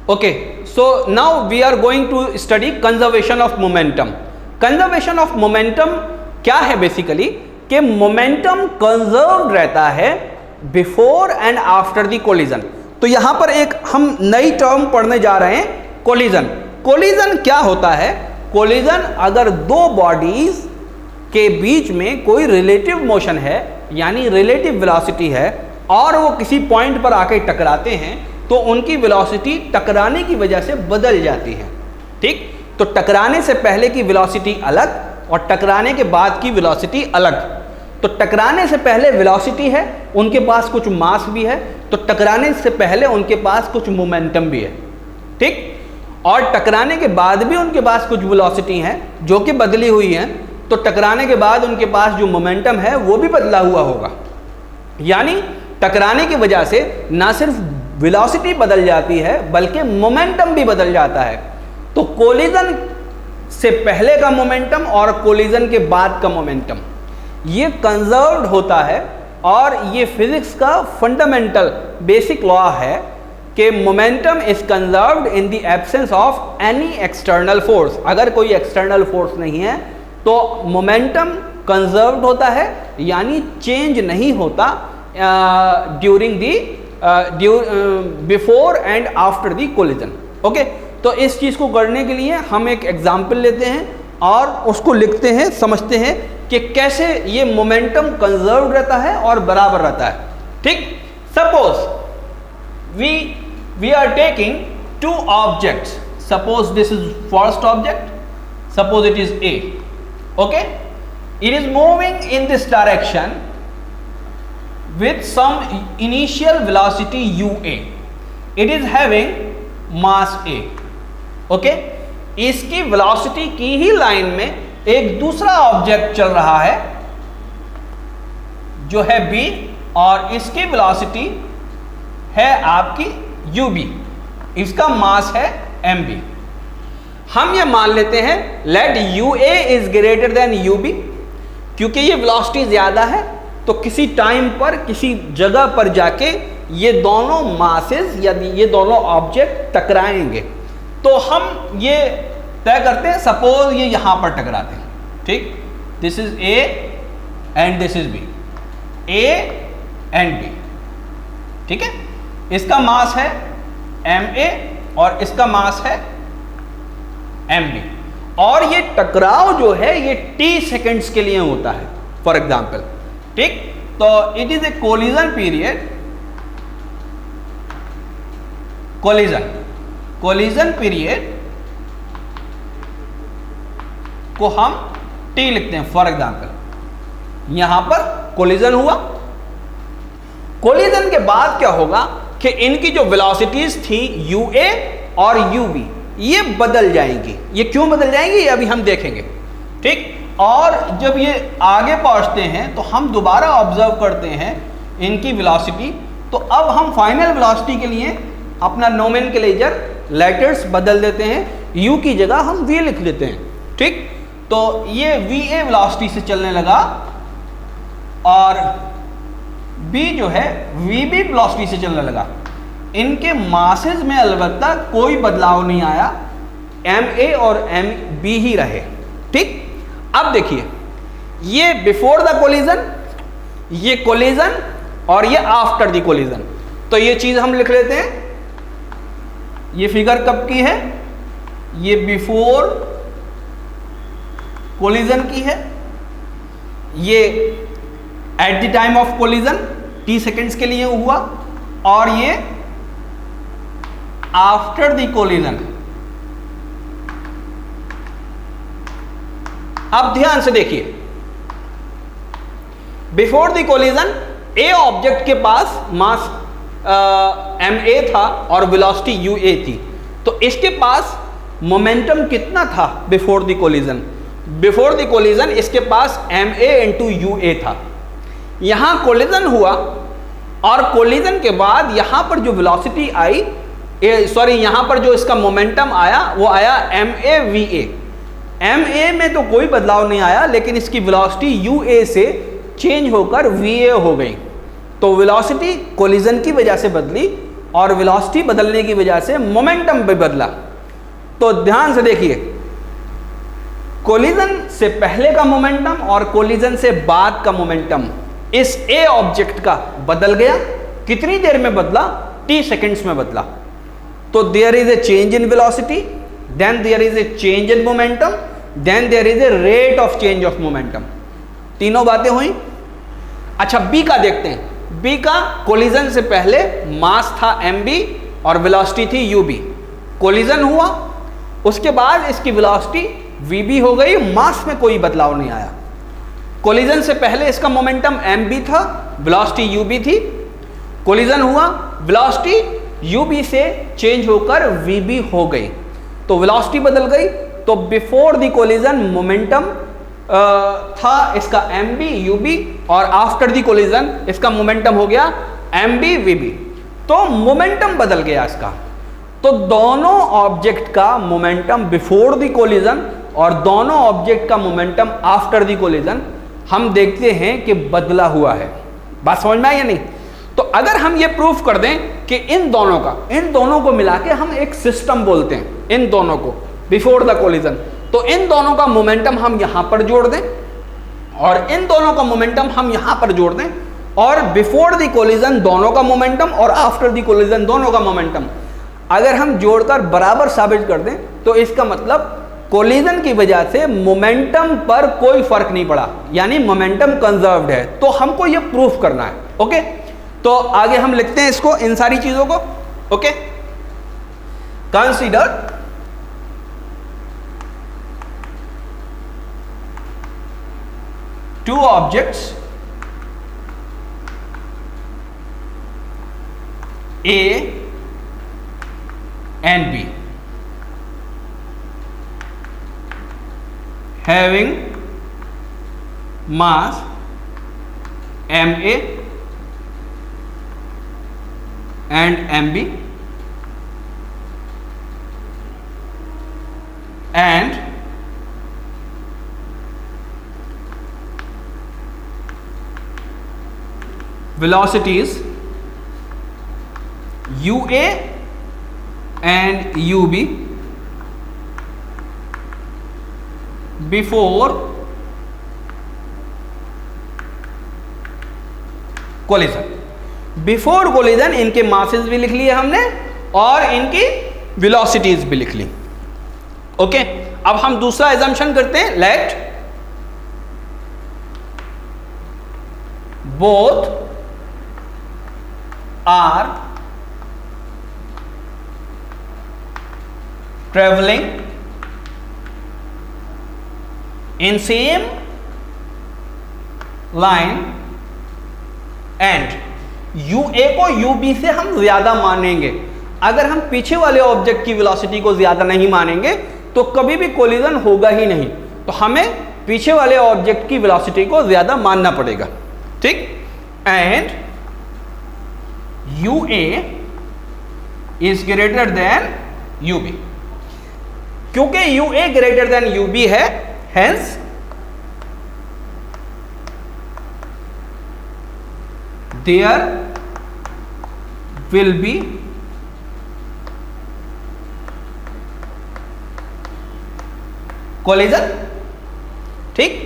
Okay, so now we are going to study conservation of momentum. Conservation of momentum क्या है basically, कि momentum conserve रहता है before and after the collision. तो यहां पर एक हम नई टर्म पढ़ने जा रहे हैं, कोलिजन। कोलिजन क्या होता है? कोलिजन अगर दो बॉडीज के बीच में कोई रिलेटिव मोशन है, यानी रिलेटिव वेलोसिटी है, और वो किसी पॉइंट पर आके टकराते हैं, तो उनकी वेलोसिटी टकराने की वजह से बदल जाती है। ठीक, तो टकराने से पहले की वेलोसिटी अलग और टकराने के बाद की वेलोसिटी अलग। तो टकराने से पहले वेलोसिटी है, उनके पास कुछ मास भी है, तो टकराने से पहले उनके पास कुछ मोमेंटम भी है। ठीक, और टकराने के बाद भी उनके पास कुछ वेलोसिटी है जो कि बदली हुई है, तो टकराने के बाद उनके पास जो मोमेंटम है वो भी बदला हुआ होगा। यानी टकराने की वजह से ना सिर्फ वेलोसिटी बदल जाती है बल्कि मोमेंटम भी बदल जाता है। तो कोलिजन से पहले का मोमेंटम और कोलिजन के बाद का मोमेंटम ये कंजर्व्ड होता है, और ये फिजिक्स का फंडामेंटल बेसिक लॉ है कि momentum is conserved in the absence of any external force. अगर कोई एक्सटर्नल फोर्स नहीं है तो मोमेंटम कंजर्व्ड होता है, यानी चेंज नहीं होता during before and after the collision. Okay, तो इस चीज़ को करने के लिए हम एक एग्जाम्पल लेते हैं और उसको लिखते हैं, समझते हैं कि कैसे ये मोमेंटम कंजर्व रहता है और बराबर रहता है। ठीक, suppose we are taking two objects. Suppose this is first object, suppose it is A. Okay, it is moving in this direction with some initial velocity ua. It is having mass a. Okay, इसकी velocity की ही line में एक दूसरा object चल रहा है जो है b, और इसकी वेलोसिटी है आपकी ub, इसका मास है mb। हम ये मान लेते हैं let ua is greater than ub, क्योंकि ये वेलोसिटी ज्यादा है तो किसी टाइम पर किसी जगह पर जाके ये दोनों मासेस या ये दोनों ऑब्जेक्ट टकराएंगे। तो हम ये तय करते हैं, सपोज ये यहां पर टकराते हैं। ठीक, this is A and this is B, A and B. ठीक है, इसका मास है ma और इसका मास है mb, और ये टकराव जो है ये t सेकेंड्स के लिए होता है फॉर एग्जाम्पल। ठीक, तो it is A collision period. Collision period को हम t लिखते हैं फॉर एग्जांपल। यहां पर कोलिजन हुआ, कोलिजन के बाद क्या होगा कि इनकी जो वेलोसिटीज थी ua और ub ये बदल जाएंगी। ये क्यों बदल जाएंगी ये अभी हम देखेंगे। ठीक, और जब ये आगे पहुंचते हैं तो हम दोबारा ऑब्जर्व करते हैं इनकी वेलोसिटी। तो अब हम फाइनल वेलोसिटी के लिए अपना नोमेनक्लेचर लेटर्स बदल देते हैं, u की जगह हम v लिख देते हैं। ठीक, तो ये va वेलोसिटी से चलने लगा और b जो है vb वेलोसिटी से चलने लगा। इनके मासेस में अलबत्ता कोई बदलाव नहीं आया, ma और mb ही रहे। ठीक, अब देखिए ये बिफोर द कोलिजन, ये कोलिजन, और ये आफ्टर द कोलिजन। तो ये चीज हम लिख लेते हैं। ये फिगर कब की है? ये बिफोर कोलिजन की है, ये at the time of collision t seconds के लिए हुआ, और ये आफ्टर द कोलिजन। अब ध्यान से देखिए, before the collision A object के पास मास ma था और वेलोसिटी ua थी, तो इसके पास मोमेंटम कितना था before the collision? Before the collision इसके पास ma इंटू ua था। यहां कोलिजन हुआ और कोलिजन के बाद यहां पर जो वेलोसिटी आई, यहां पर जो इसका मोमेंटम आया वो आया ma va। ma में तो कोई बदलाव नहीं आया, लेकिन इसकी वेलोसिटी ua से चेंज होकर va हो गई। तो वेलोसिटी कोलिजन की वजह से बदली और वेलोसिटी बदलने की वजह से मोमेंटम भी बदला। तो ध्यान से देखिए, कोलिजन से पहले का मोमेंटम और कोलिजन से बाद का मोमेंटम इस ए ऑब्जेक्ट का बदल गया। कितनी देर में बदला? t सेकेंड्स में बदला। तो there is a change in velocity, then there is a change in momentum, then there is a rate of change of momentum. तीनों बातें हुई। अच्छा, बी का देखते हैं। बी का कोलिजन से पहले मास था mb और वेलोसिटी थी ub। कोलिजन हुआ, उसके बाद इसकी वेलोसिटी vb हो गई, मास में कोई बदलाव नहीं आया। कोलिजन से पहले इसका मोमेंटम mb था, वेलोसिटी ub थी। कोलिजन हुआ, वेलोसिटी ub से चेंज होकर vb हो गई, तो वेलोसिटी बदल गई। तो बिफोर द कोलिजन मोमेंटम था इसका mb ub और आफ्टर द कोलिजन इसका मोमेंटम हो गया mb vb। तो मोमेंटम बदल गया इसका। तो दोनों ऑब्जेक्ट का मोमेंटम बिफोर द कोलिजन और दोनों ऑब्जेक्ट का मोमेंटम आफ्टर द कोलिजन हम देखते हैं कि बदला हुआ है। बात समझ में आई या नहीं? तो अगर हम ये प्रूफ कर दें कि इन दोनों को मिला के हम एक सिस्टम बोलते हैं, इन दोनों को बिफोर द कोलिजन, तो इन दोनों का मोमेंटम हम यहां पर जोड़ दें और इन दोनों का मोमेंटम हम यहां पर जोड़ दें, और बिफोर द कोलिजन दोनों का मोमेंटम और आफ्टर द कोलिजन दोनों का मोमेंटम अगर हम जोड़कर बराबर साबित कर दें, तो इसका मतलब कोलिजन की वजह से मोमेंटम पर कोई फर्क नहीं पड़ा, यानी मोमेंटम कंजर्व्ड है। तो हमको ये प्रूफ करना है। ओके, तो आगे हम लिखते हैं इसको, इन सारी चीजों को। Okay, consider two objects A and B having mass MA and MB and velocities UA and UB before collision. Before collision इनके मासेस भी लिख लिए हमने और इनकी वेलोसिटीज भी लिख ली। ओके, अब हम दूसरा एजम्पशन करते हैं, let both are traveling in same line and UA को UB से हम ज्यादा मानेंगे। अगर हम पीछे वाले ऑब्जेक्ट की वेलोसिटी को ज्यादा नहीं मानेंगे तो कभी भी कोलिजन होगा ही नहीं। तो हमें पीछे वाले ऑब्जेक्ट की वेलोसिटी को ज्यादा मानना पड़ेगा। ठीक, and UA is greater than UB। क्योंकि UA greater than UB है, hence there will be collision। ठीक,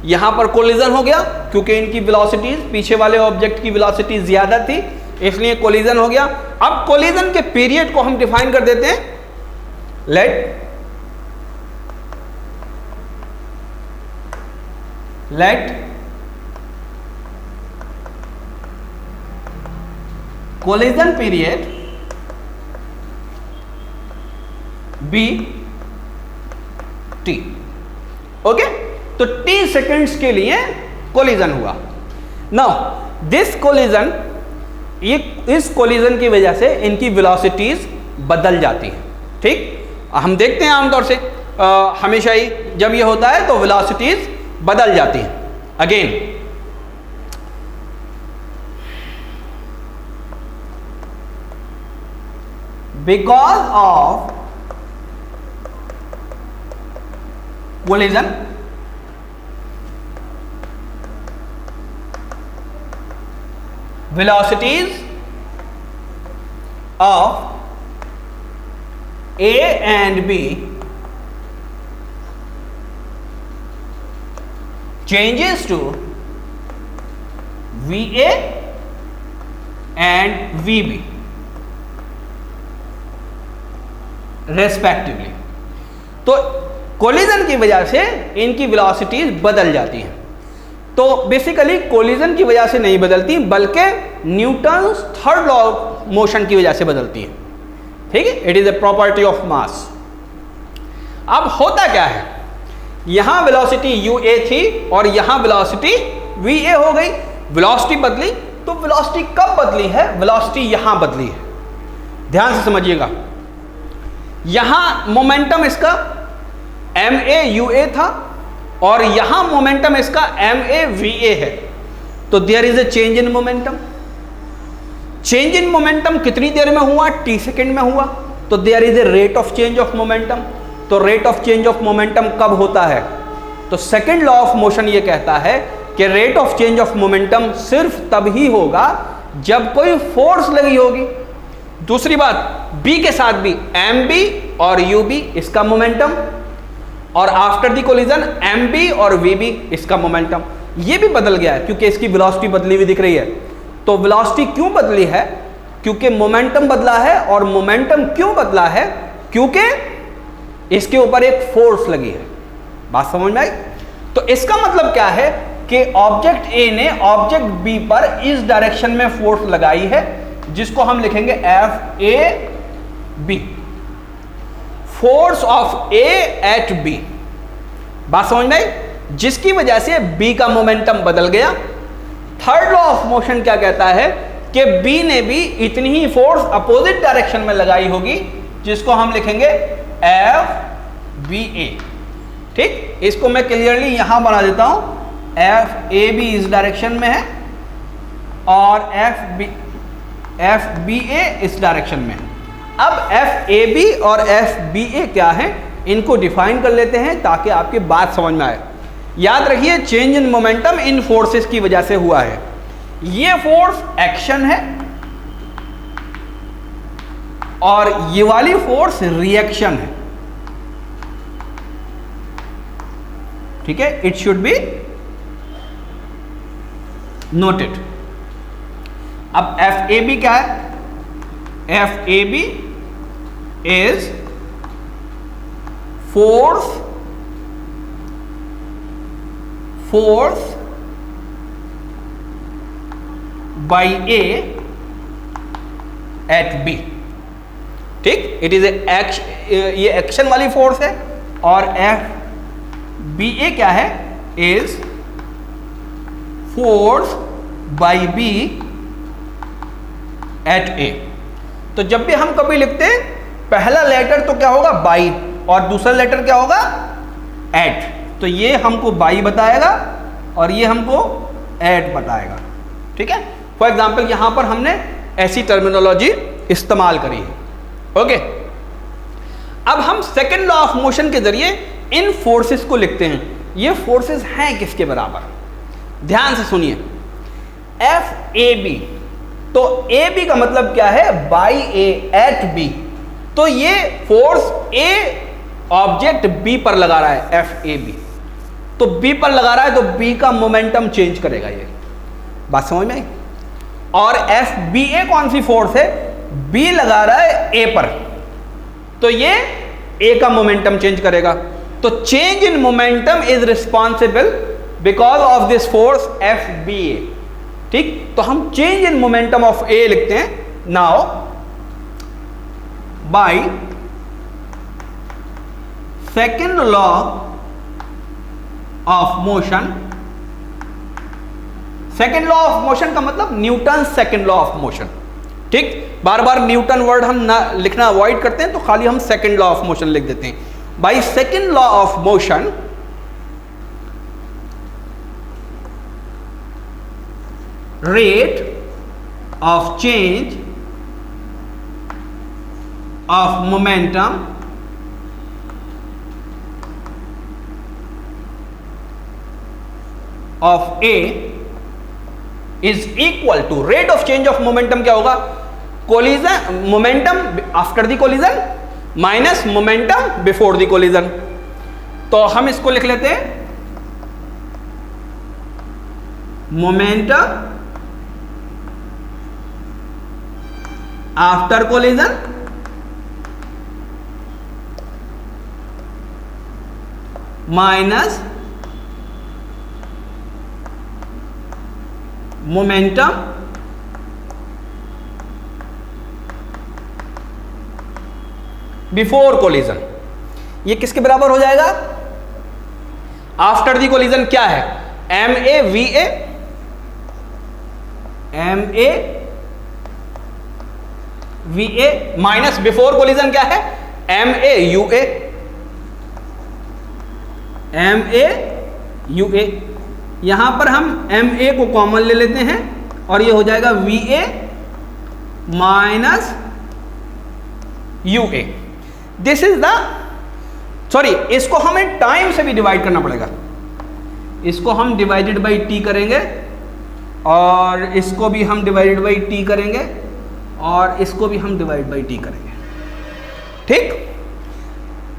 यहां पर कोलिजन हो गया क्योंकि इनकी वेलोसिटीज पीछे वाले ऑब्जेक्ट की वेलोसिटी ज्यादा थी, इसलिए कोलिजन हो गया। अब कोलिजन के पीरियड को हम डिफाइन कर देते हैं, let collision period be T. Okay, तो टी सेकेंड्स के लिए कोलिजन हुआ। नाउ दिस कोलिजन, इस कोलिजन की वजह से इनकी वेलोसिटीज बदल जाती हैं। ठीक, हम देखते हैं आमतौर से हमेशा ही जब ये होता है तो वेलोसिटीज बदल जाती हैं। Again because of collision velocities of A and B changes to VA and VB respectively. तो कोलिजन की वजह से इनकी वेलोसिटीज बदल जाती हैं। तो बेसिकली कोलिजन की वजह से नहीं बदलती, बल्कि Newton's third law of motion की वजह से बदलती है। ठीक है, it is a property of mass. अब होता क्या है, यहां वेलोसिटी UA थी और यहां वेलोसिटी VA हो गई। वेलोसिटी बदली, तो वेलोसिटी कब बदली है? वेलोसिटी यहां बदली है। ध्यान से समझिएगा, यहां मोमेंटम इसका MA/UA था और यहां मोमेंटम इसका MA/VA है। तो there is a change in momentum. Change in momentum कितनी देर में हुआ? T सेकेंड में हुआ। तो there is a rate of change of momentum. तो rate of change of momentum कब होता है? तो सेकेंड लॉ ऑफ मोशन ये कहता है कि rate of change of momentum सिर्फ तब ही होगा जब कोई फोर्स लगी होगी। दूसरी बात, B के साथ भी MB और UB इसका मोमेंटम, और आफ्टर द कोलिजन MB और VB इसका मोमेंटम। ये भी बदल गया है क्योंकि इसकी वेलोसिटी बदली हुई दिख रही है। तो वेलोसिटी क्यों बदली है? क्योंकि मोमेंटम बदला है। और मोमेंटम क्यों बदला है? क्योंकि इसके ऊपर एक फोर्स लगी है। बात समझ में आई? तो इसका मतलब क्या है कि ऑब्जेक्ट A ने ऑब्जेक्ट B पर इस डायरेक्शन में फोर्स लगाई है, जिसको हम लिखेंगे FAB, force of A at B। बात समझ में आई? जिसकी वजह से B का मोमेंटम बदल गया। थर्ड लॉ ऑफ मोशन क्या कहता है कि B ने भी इतनी ही फोर्स अपोजिट डायरेक्शन में लगाई होगी, जिसको हम लिखेंगे FBA। ठीक, इसको मैं क्लियरली यहां बना देता हूं। FAB इस डायरेक्शन में है और FBA इस डायरेक्शन में है। अब FAB और FBA क्या है, इनको डिफाइन कर लेते हैं ताकि आपकी बात समझ में आए। याद रखिए, change in momentum in forces की वजह से हुआ है। ये फोर्स एक्शन है और ये वाली फोर्स रिएक्शन है। ठीक है, इट शुड बी नोटेड। अब FAB क्या है? FAB is force by A at B। ठीक, इट इज ये एक्शन वाली फोर्स है। और FBA क्या है? Is force by B at A। तो जब भी हम कभी लिखते हैं, पहला लेटर तो क्या होगा? बाई, और दूसरा लेटर क्या होगा? एट। तो ये हमको बाई बताएगा और ये हमको एट बताएगा। ठीक है, फॉर एग्जाम्पल यहां पर हमने ऐसी टर्मिनोलॉजी इस्तेमाल करी है। ओके, अब हम सेकेंड लॉ ऑफ मोशन के जरिए इन फोर्सेस को लिखते हैं। ये फोर्सेस हैं किसके बराबर? ध्यान से सुनिए, FAB। तो AB का मतलब क्या है? By A at B। तो ये फोर्स A ऑब्जेक्ट B पर लगा रहा है, FAB। तो B पर लगा रहा है तो B का मोमेंटम चेंज करेगा। ये बात समझ में आई? और FBA कौन सी फोर्स है? B लगा रहा है A पर, तो ये A का मोमेंटम चेंज करेगा। तो change in momentum is responsible because of this force FBA। ठीक, तो हम change in momentum of A लिखते हैं। Now by second law of motion. Second law of motion का मतलब Newton second law of motion. ठीक, बार बार न्यूटन वर्ड हम ना लिखना अवॉइड करते हैं, तो खाली हम सेकेंड लॉ ऑफ मोशन लिख देते हैं। By second law of motion rate of change of momentum of A is equal to rate of change of momentum क्या होगा? Collision momentum after the collision minus momentum before the collision. तो हम इसको लिख लेते हैं momentum after collision minus momentum before collision. ये किसके बराबर हो जाएगा? आफ्टर दी कोलिजन क्या है? M A V A, M A V A minus before collision क्या है? M A U A, M A U A. यहां पर हम एम ए को कॉमन ले लेते हैं और ये हो जाएगा we A minus U A. This is the sorry, इसको हमें टाइम से भी डिवाइड करना पड़ेगा। इसको हम डिवाइडेड बाई टी करेंगे और इसको भी हम डिवाइडेड बाई टी करेंगे और इसको भी हम डिवाइड बाई टी करेंगे। ठीक,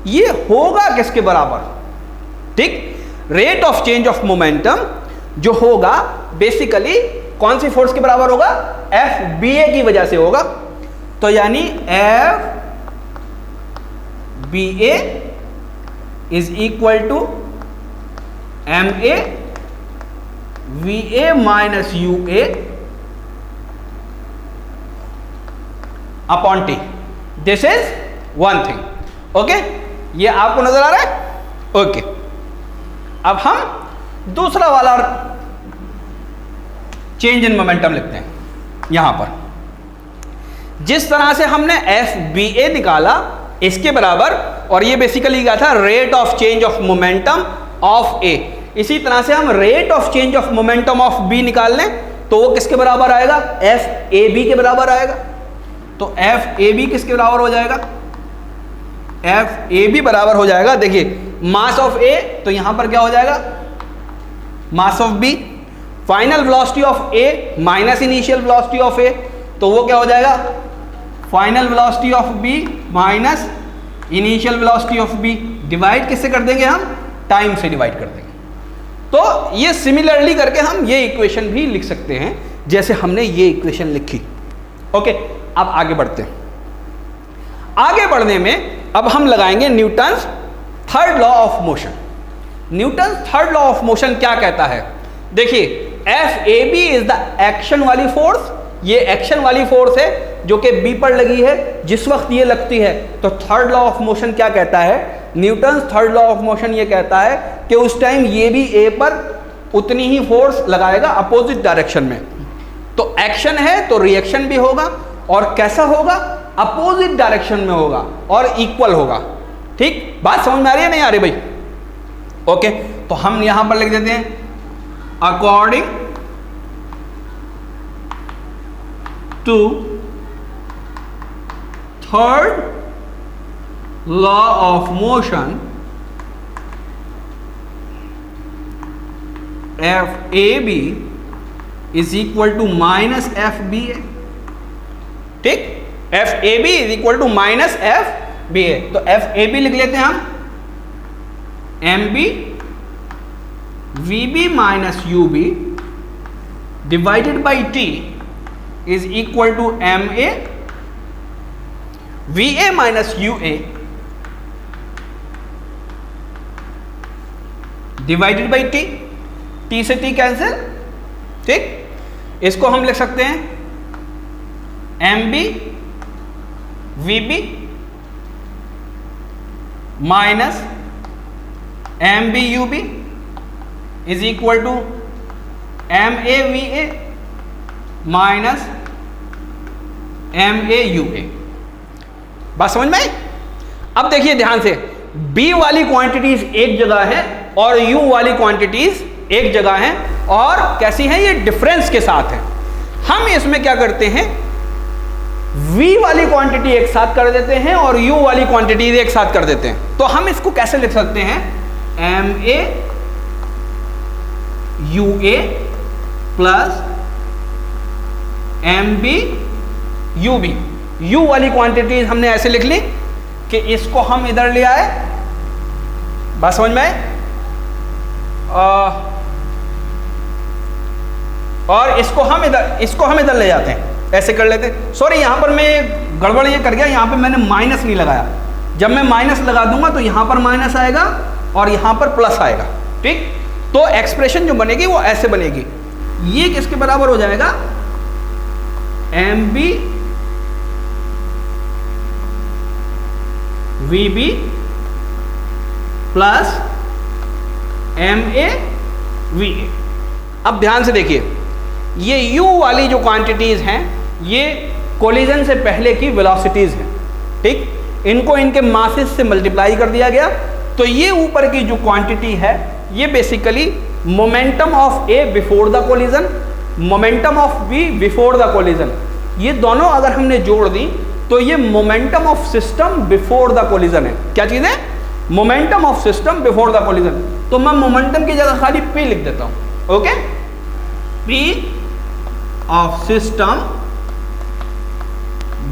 ये होगा किसके बराबर? ठीक, rate of change of momentum जो होगा बेसिकली कौन सी फोर्स के बराबर होगा? एफ बी ए की वजह से होगा। तो यानी F B A is equal to M A V A minus U A upon T. This is one thing. Okay, ये आपको नजर आ रहा है? ओके, अब हम दूसरा वाला चेंज इन मोमेंटम लिखते हैं। यहां पर जिस तरह से हमने एफ बी ए निकाला इसके बराबर, और ये बेसिकली क्या था? Rate of change of momentum of A. इसी तरह से हम rate of change of momentum of B निकाल लें तो वो किसके बराबर आएगा? एफ ए बी के बराबर आएगा। तो एफ ए बी किसके बराबर हो जाएगा? एफ ए बी बराबर हो जाएगा, देखिए मास ऑफ ए, तो यहां पर क्या हो जाएगा? Mass of B, final velocity of A minus initial velocity of A, तो वो क्या हो जाएगा? Final velocity of B minus initial velocity of B. Divide किससे कर देंगे हम? टाइम से डिवाइड कर देंगे। तो ये सिमिलरली करके हम ये इक्वेशन भी लिख सकते हैं जैसे हमने ये इक्वेशन लिखी। ओके, अब आगे बढ़ते हैं। आगे बढ़ने में अब हम लगाएंगे Newton's third law of motion. Newton's third law of motion क्या कहता है? देखिए, F A B is the action वाली फोर्स। ये एक्शन वाली फोर्स है जो कि बी पर लगी है जिस वक्त ये लगती है। तो थर्ड लॉ ऑफ मोशन क्या कहता है? Newton's third law of motion ये कहता है कि उस टाइम ये भी ए पर उतनी ही फोर्स लगाएगा अपोजिट डायरेक्शन में। तो एक्शन है तो रिएक्शन भी होगा, और कैसा होगा? अपोजिट डायरेक्शन में होगा और इक्वल होगा। ठीक, बात समझ में आ रही है नहीं आ रही भाई? ओके, तो हम यहां पर लिख देते हैं according to third law of motion F A B is equal to minus F B A. ठीक, F A B is equal to minus F B A. तो एफ ए बी लिख लेते हैं हम M B V B minus U B divided by T is equal to M A V A minus U A divided by T. T से T cancel. ठीक, इसको हम लिख सकते हैं M B V B minus M B U B is equal to M A V A minus M A U A. बात समझ में आई? अब देखिए ध्यान से, बी वाली क्वांटिटीज एक जगह है और यू वाली क्वांटिटीज एक जगह है, और कैसी है? ये डिफरेंस के साथ है। हम इसमें क्या करते हैं? V वाली क्वांटिटी एक साथ कर देते हैं और U वाली क्वांटिटी एक साथ कर देते हैं। तो हम इसको कैसे लिख सकते हैं? M A U A plus M B U B. U वाली क्वांटिटीज हमने ऐसे लिख ली कि इसको हम इधर ले आए, बात समझ में आए, और इसको हम इधर ले जाते हैं, ऐसे कर लेते हैं। सॉरी, यहां पर मैं गड़बड़ ये कर गया, यहां पे मैंने माइनस नहीं लगाया। जब मैं माइनस लगा दूंगा तो यहां पर माइनस आएगा और यहां पर प्लस आएगा, ठीक। तो एक्सप्रेशन जो बनेगी वो ऐसे बनेगी, ये किसके बराबर हो जाएगा, M B V B plus M A V A. अब ध्यान से देखिए, ये u वाली जो क्वांटिटीज हैं ये कोलिजन से पहले की वेलोसिटीज हैं, ठीक। इनको इनके मासेस से मल्टीप्लाई कर दिया गया, तो ये ऊपर की जो क्वांटिटी है ये basically momentum of A before the collision, momentum of B before the collision, ये दोनों अगर हमने जोड़ दी तो ये momentum of system before the collision है। क्या चीज है, momentum of system before the collision. तो मैं मोमेंटम की जगह खाली पी लिख देता हूं, okay, P of system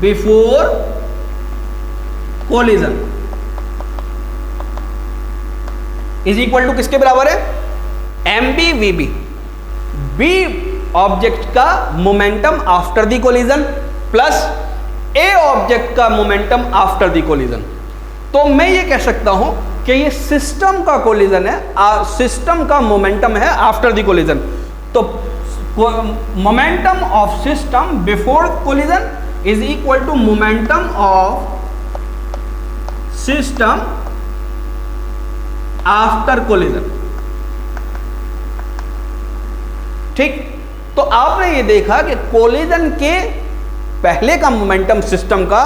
before collision is equal to किसके बराबर है, M B V B. B object का momentum after the collision plus A object का मोमेंटम आफ्टर द कोलिजन। तो मैं ये कह सकता हूं कि ये सिस्टम का कोलिजन है, सिस्टम का मोमेंटम है आफ्टर द कोलिजन। तो momentum of system before collision is equal to momentum of system after collision, ठीक। तो आपने ये देखा कि कोलिजन के पहले का मोमेंटम सिस्टम का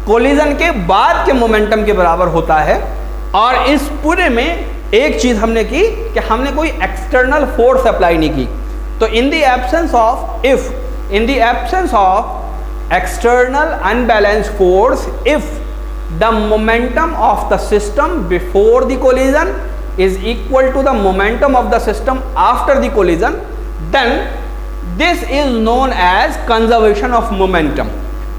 कोलिजन के बाद के मोमेंटम के बराबर होता है। और इस पूरे में एक चीज हमने की कि हमने कोई एक्सटर्नल फोर्स अप्लाई नहीं की। तो in the absence of external unbalanced force, if the momentum of the system before the collision is equal to the momentum of the system after the collision, then this is known as conservation of momentum.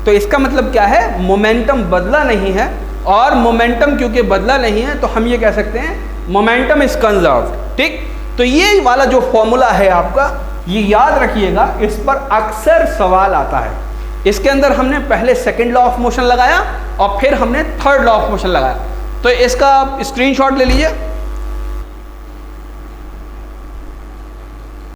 तो इसका मतलब क्या है, momentum बदला नहीं है, और momentum क्योंकि बदला नहीं है तो हम ये कह सकते हैं मोमेंटम इज कंजर्व्ड, ठीक। तो ये वाला जो फॉर्मूला है आपका, ये याद रखिएगा, इस पर अक्सर सवाल आता है। इसके अंदर हमने पहले सेकंड लॉ ऑफ मोशन लगाया और फिर हमने थर्ड लॉ ऑफ मोशन लगाया। तो इसका स्क्रीनशॉट ले लीजिए।